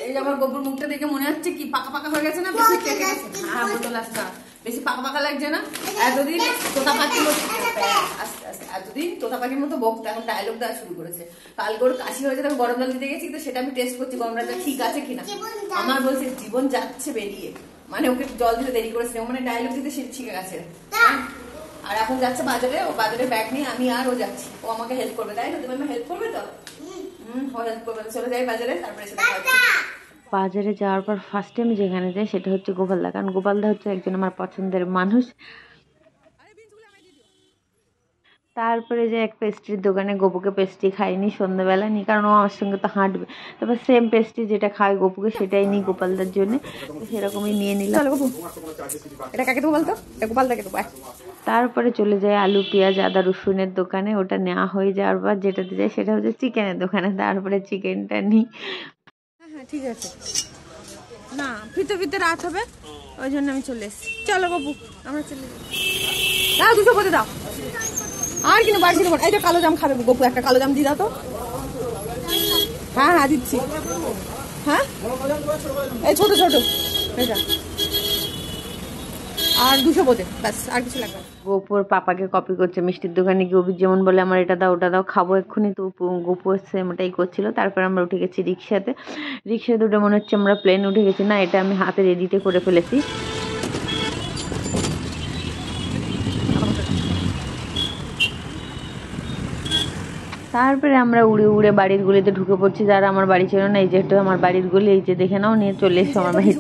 এই যে আমার গোবর মুখটা দেখে মনে হচ্ছে কি পাকা পাকা হয়ে গেছে না, বেশি কেটে গেছে। হ্যাঁ বোতল আসছে, বেশি পাকা পাকা লাগছে না। এতদিন তোতা পাখির মতো আস্তে আস্তে এতদিন তোতা পাখির মতো বকতে, এখন ডায়লগ দেওয়া শুরু করেছে। কালকে ওর কাশি হয়েছে, তখন গরম জল দিতে গেছি, তো সেটা আমি টেস্ট করছি গরম জলটা ঠিক আছে কিনা। আমার বলছে জীবন যাচ্ছে বেরিয়ে, মানে ওকে জল দিতে দেরি করেছে, মানে ডায়লগ দিতে শিখে গেছে। আর এখন যাচ্ছে বাজারে, ও বাজারে ব্যাগ নিয়ে, আমি আর ও যাচ্ছি, ও আমাকে হেল্প করবে, তাই না? তুমি আমাকে হেল্প করবে তো? ও হেল্প করবে, চলে যাই বাজারে, তারপরে বাজারে যাওয়ার পর ফার্স্টে আমি যেখানে যাই সেটা হচ্ছে গোপালদা, কারণ গোপালদা হচ্ছে একজন আমার পছন্দের মানুষ। তারপরে যে এক পেস্ট্রির দোকানে গপুকে পেস্ট্রি খাইনি সন্ধ্যাবেলা নি, কারণ ও আমার সঙ্গে তো হাঁটবে। তারপর সেম পেস্ট্রি যেটা খায় গপুকে সেটাই নিই গোপালদার জন্য, তো সেরকমই নিয়ে নিলাম। এটা কাকে দেবো বলতো? গোপালদাকে দেবো। তারপরে চলে যায় আলু পেঁয়াজ আদা রসুনের দোকানে, ওটা নেওয়া হয়ে যাওয়ার পর যেটাতে যায় সেটা হচ্ছে চিকেনের দোকানে। তারপরে চিকেনটা নিই। হ্যাঁ ঠিক আছে, না ফিরতে ফিরতে রাত হবে, ওই জন্য আমি চলে এসেছি। চলো বাবু আমরা চলে যাই। দাও দুটো করে দাও, আর কিনে বাড়ি দেবো। এই যে কালো জাম খাবে গপু, একটা কালো জাম দিয়ে দাও তো। হ্যাঁ হ্যাঁ দিচ্ছি। হ্যাঁ এই ছোট ছোট এটা, আর 200 বোধে, ব্যাস আর কিছু লাগবে। গোপুর পাপাকে কপি করছে মিষ্টির দোকানে গিয়ে, অভি যেমন বলে আমার এটা দাও ওটা দাও খাবো এক্ষুনি, তো গোপু সেমটাই করছিল। তারপর আমরা উঠে গেছি রিক্সাতে, রিক্সাতে উঠে মনে হচ্ছে আমরা প্লেন উঠে গেছি, না এটা আমি হাতের এডিটে করে ফেলেছি। তারপরে আমরা উড়ে উড়ে বাড়ির গুলিতে ঢুকে পড়ছি, যারা আমার বাড়ি ছিল না, এই যেটা আমার বাড়ির গুলি, এই যে দেখে নাও, নিয়ে চলে এসছো আমার বাড়িতে।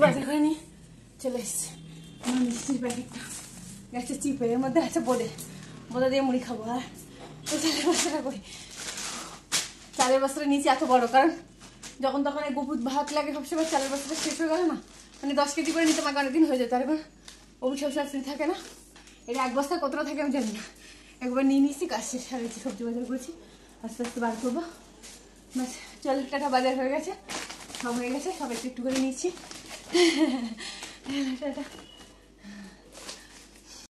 চলে এসছে আমার মিষ্টির প্যাকেটটা, একটা চিপে, এর মধ্যে আছে বোঁদে, বোঁদে দিয়ে মুড়ি খাবো। আর চালের বস্তাটা করি, চালের বস্তাটা নিচে এত বড়, কারণ যখন তখন এই গপুত ভাত লাগে সবসময়, চালের বস্তাটা শেষ হয়ে গেল না, মানে 10 কেজি করে নিতে আমাকে অনেকদিন হয়ে যেত। আর এখন অভি সবসময় ফ্রি থাকে না, এটা এক বস্তা কতটা থাকে আমি জানি না, একবার নিয়ে নিচ্ছি, কাজ শেষ হয়ে গেছে, সবজি বাজার করেছি, আস্তে আস্তে বার করবো। ব্যাস চল, টাটা, বাজার হয়ে গেছে, সব হয়ে গেছে, সব একটু একটু করে নিচ্ছি। টাটা।